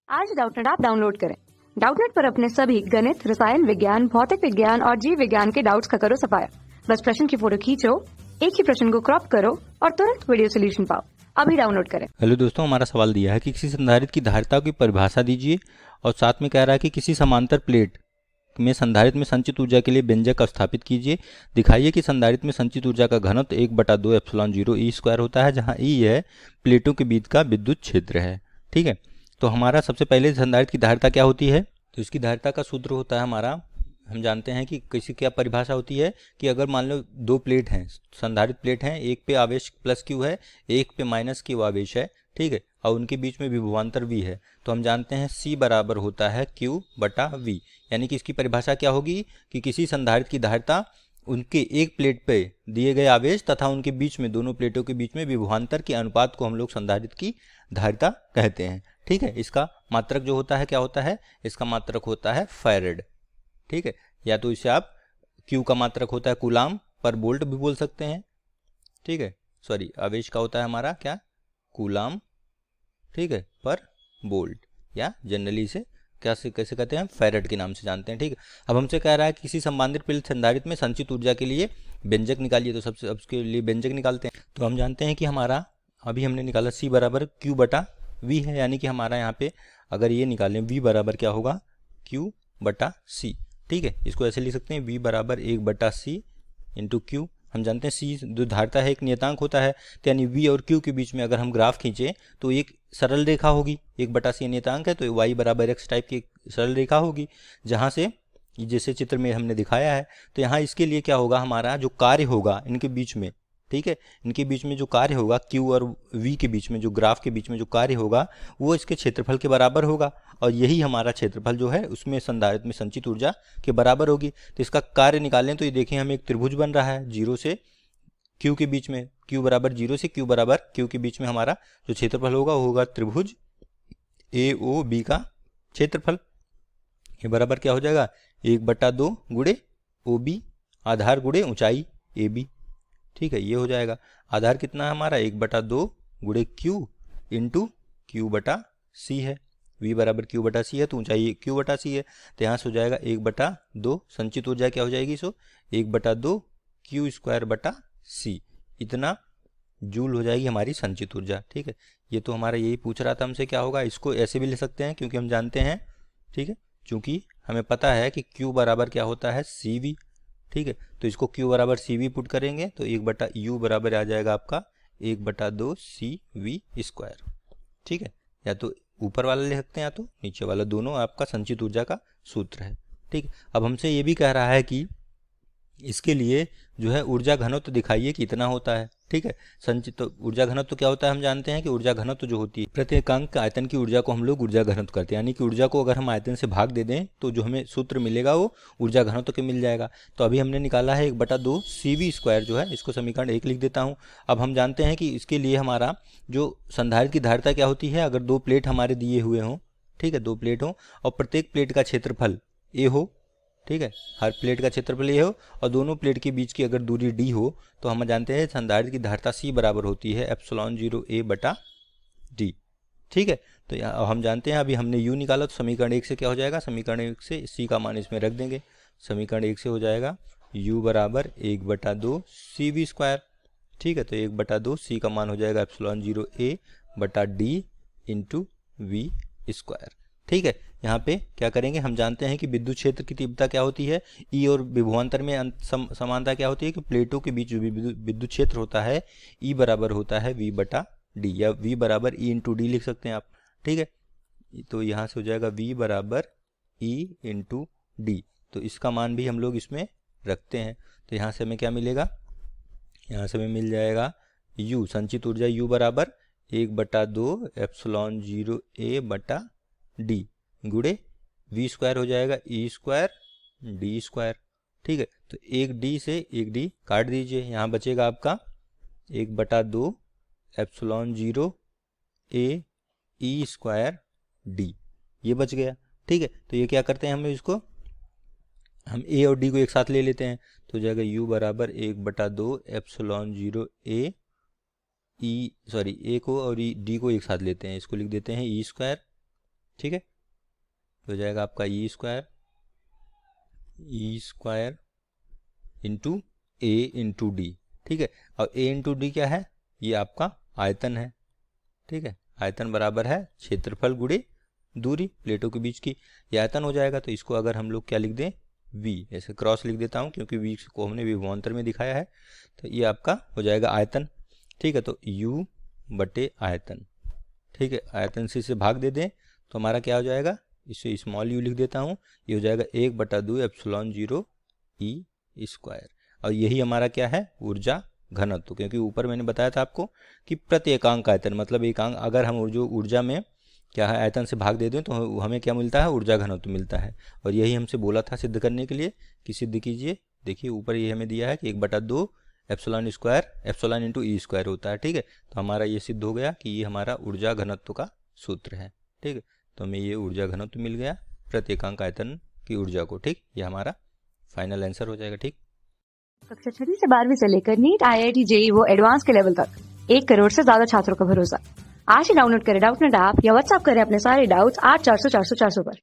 आज Doubtnut app download करें। Doubtnut पर अपने सभी गणित, रसायन विज्ञान, भौतिक विज्ञान और जीव विज्ञान के डाउट्स का करो सफाया। बस प्रश्न की फोटो खींचो, एक ही प्रश्न को क्रॉप करो और तुरंत वीडियो सोल्यूशन पाओ। अभी डाउनलोड करें। हेलो दोस्तों, हमारा सवाल दिया है कि किसी संधारित्र की धारिता की परिभाषा दीजिए और साथ में कह रहा है कि किसी समांतर प्लेट में संधारित्र में संचित ऊर्जा के लिए व्यंजक स्थापित कीजिए। दिखाइए कि संधारित्र में संचित ऊर्जा का घनत्व 1/2 एप्सिलॉन 0 ई स्क्वायर होता है, जहां ई है प्लेटों के बीच का विद्युत क्षेत्र है। ठीक है, तो हमारा सबसे पहले संधारित्र की धारिता क्या होती है, तो इसकी धारिता का सूत्र होता है हमारा, हम जानते हैं कि किसी क्या परिभाषा होती है कि अगर मान लो दो प्लेट हैं, संधारित्र प्लेट हैं, एक पे आवेश प्लस क्यू है, एक पे माइनस क्यू आवेश है, ठीक है, और उनके बीच में विभवांतर वी है, तो हम जानते हैं C बराबर होता है Q बटा V। यानी कि इसकी परिभाषा क्या होगी कि किसी संधारित्र की धारिता उनके एक प्लेट पे दिए गए आवेश तथा उनके बीच में, दोनों प्लेटों के बीच में विभवांतर के अनुपात को हम लोग संधारित्र की धारिता कहते हैं। ठीक है, इसका मात्रक जो होता है क्या होता है, इसका मात्रक होता है फैरेड। ठीक है, या तो इसे आप Q का मात्रक होता है कूलाम पर वोल्ट भी बोल सकते हैं। ठीक है, सॉरी, आवेश का होता है हमारा क्या, कूलाम, ठीक है, पर वोल्ट, या जनरली इसे कैसे कहते हैं, फैरेड के नाम से जानते हैं। ठीक है, अब हमसे कह रहा है कि किसी संबंधित प्लेट संधारित्र में संचित ऊर्जा के लिए व्यंजक निकालिए। तो सबसे अब उसके लिए व्यंजक निकालते हैं। तो हम जानते हैं कि हमारा अभी हमने निकाला C बराबर Q बटा V है, यानी कि हमारा यहाँ पे अगर ये निकालें V बराबर क्या होगा, Q बटा C। ठीक है, इसको ऐसे लिख सकते हैं, V बराबर 1/C इंटू Q। हम जानते हैं C जो धारिता है एक नियतांक होता है, तो यानी V और Q के बीच में अगर हम ग्राफ खींचे तो एक सरल रेखा होगी, 1/C नियतांक है तो y बराबर x टाइप की एक सरल रेखा होगी, जहाँ से जैसे चित्र में हमने दिखाया है। तो यहाँ इसके लिए क्या होगा, हमारा जो कार्य होगा इनके बीच में, ठीक है, इनके बीच में जो कार्य होगा Q और V के बीच में, जो ग्राफ के बीच में जो कार्य होगा वो इसके क्षेत्रफल के बराबर होगा, और यही हमारा क्षेत्रफल जो है उसमें संधारित्र में संचित ऊर्जा के बराबर होगी। तो इसका कार्य निकालें तो ये देखें हमें एक त्रिभुज बन रहा है, 0 से Q के बीच में, Q बराबर 0 से Q बराबर Q के बीच में हमारा जो क्षेत्रफल होगा वो होगा त्रिभुज AOB का क्षेत्रफल। ये बराबर क्या हो जाएगा, 1/2 गुणे OB, आधार गुणे ऊंचाई AB। ठीक है, ये हो जाएगा, आधार कितना है हमारा 1/2 गुणे Q इंटू Q बटा C है, V बराबर Q बटा C है, तो ऊंचाई Q बटा C है, तो यहाँ से हो जाएगा 1/2, संचित ऊर्जा क्या हो जाएगी, सो 1/2 Q स्क्वायर बटा C, इतना जूल हो जाएगी हमारी संचित ऊर्जा। ठीक है, ये तो हमारा यही पूछ रहा था हमसे क्या होगा, इसको ऐसे भी ले सकते हैं क्योंकि हम जानते हैं, ठीक है, क्योंकि हमें पता है कि Q बराबर क्या होता है CV। ठीक है, तो इसको Q बराबर CV पुट करेंगे तो 1/U बराबर आ जाएगा आपका 1/2 CV स्क्वायर। ठीक है, या तो ऊपर वाला ले सकते हैं या तो नीचे वाला, दोनों आपका संचित ऊर्जा का सूत्र है। ठीक है, अब हमसे ये भी कह रहा है कि इसके लिए जो है ऊर्जा घनत्व दिखाइए कितना होता है। ठीक है, संचित ऊर्जा घनत्व क्या होता है, हम जानते हैं कि ऊर्जा घनत्व जो होती है प्रति एकांक आयतन की ऊर्जा को हम लोग ऊर्जा घनत्व करते हैं, यानी कि ऊर्जा को अगर हम आयतन से भाग दे दें तो जो हमें सूत्र मिलेगा वो ऊर्जा घनत्व के मिल जाएगा। तो अभी हमने निकाला है 1/2 CV स्क्वायर जो है, इसको समीकरण 1 लिख देता हूँ। अब हम जानते हैं कि इसके लिए हमारा जो संधारित्र की धारिता क्या होती है, अगर दो प्लेट हमारे दिए हुए हों, ठीक है, दो प्लेट हों और प्रत्येक प्लेट का क्षेत्रफल A हो, ठीक है, हर प्लेट का क्षेत्रफल ये हो और दोनों प्लेट के बीच की अगर दूरी d हो, तो हम जानते हैं संधारित्र की धारिता C बराबर होती है एप्सिलॉन 0 A बटा d। ठीक है, तो हम जानते हैं, अभी हमने U निकाला, तो समीकरण 1 से क्या हो जाएगा, समीकरण 1 से C का मान इसमें रख देंगे, समीकरण 1 से हो जाएगा U बराबर 1/2 CV स्क्वायर। ठीक है, तो 1/2 C का मान हो जाएगा एप्सिलॉन 0 A बटा d इंटू V स्क्वायर। ठीक है, यहाँ पे क्या करेंगे, हम जानते हैं कि विद्युत क्षेत्र की तीव्रता क्या होती है, E और विभवांतर में समानता क्या होती है कि प्लेटों के बीच जो विद्युत क्षेत्र होता है E बराबर होता है V बटा D, या V बराबर E इंटू डी लिख सकते हैं आप। ठीक है, तो यहाँ से हो जाएगा V बराबर E इंटू डी, तो इसका मान भी हम लोग इसमें रखते हैं। तो यहाँ से हमें क्या मिलेगा, यहाँ से हमें मिल जाएगा U, संचित ऊर्जा U बराबर 1/2 एप्सिलॉन 0 A बटा D गुणे V स्क्वायर हो जाएगा E स्क्वायर D स्क्वायर। ठीक है, तो एक D से एक D काट दीजिए, यहाँ बचेगा आपका 1/2 epsilon 0 A E square D, ये बच गया। ठीक है, तो ये क्या करते हैं, हम इसको हम A और D को एक साथ ले लेते हैं, तो हो जाएगा U बराबर 1/2 epsilon 0 A E, sorry A को और D को एक साथ लेते हैं, इसको लिख देते हैं E स्क्वायर। ठीक है, तो हो जाएगा आपका ई स्क्वायर इंटू ए इंटू डी। ठीक है, और ए इंटू डी क्या है, ये आपका आयतन है। ठीक है, आयतन बराबर है क्षेत्रफल गुणे दूरी प्लेटों के बीच की, ये आयतन हो जाएगा। तो इसको अगर हम लोग क्या लिख दें, v, ऐसे क्रॉस लिख देता हूँ क्योंकि v को हमने विभवांतर में दिखाया है। तो ये आपका हो जाएगा आयतन। ठीक है, तो u बटे आयतन। ठीक है, आयतन से इसे भाग दे दें तो हमारा क्या हो जाएगा, इसे स्मॉल u लिख देता हूँ, ये हो जाएगा 1/2 एप्सिलॉन 0 ई स्क्वायर। और यही हमारा क्या है, ऊर्जा घनत्व, क्योंकि ऊपर मैंने बताया था आपको कि प्रति एकांक आयतन, मतलब एकांक अगर हम जो ऊर्जा में क्या है आयतन से भाग दे दें तो हमें क्या मिलता है, ऊर्जा घनत्व मिलता है। और यही हमसे बोला था सिद्ध करने के लिए कि सिद्ध कीजिए। देखिए ऊपर ये हमें दिया है कि 1/2 epsilon square, epsilon into E square होता है। ठीक है, तो हमारा ये सिद्ध हो गया कि ये हमारा ऊर्जा घनत्व का सूत्र है। ठीक है, तो हमें ये ऊर्जा घनत्व मिल गया प्रति एकांक आयतन की ऊर्जा को। ठीक, ये हमारा फाइनल आंसर हो जाएगा। ठीक, कक्षा 6 से 12वीं से लेकर नीट, IIT, JEE वो एडवांस के लेवल तक 1 करोड़ से ज्यादा छात्रों का भरोसा। आज ही डाउनलोड करें डाउटनेट ऐप या व्हाट्सएप करें अपने सारे डाउट्स 8400 400 400 पर।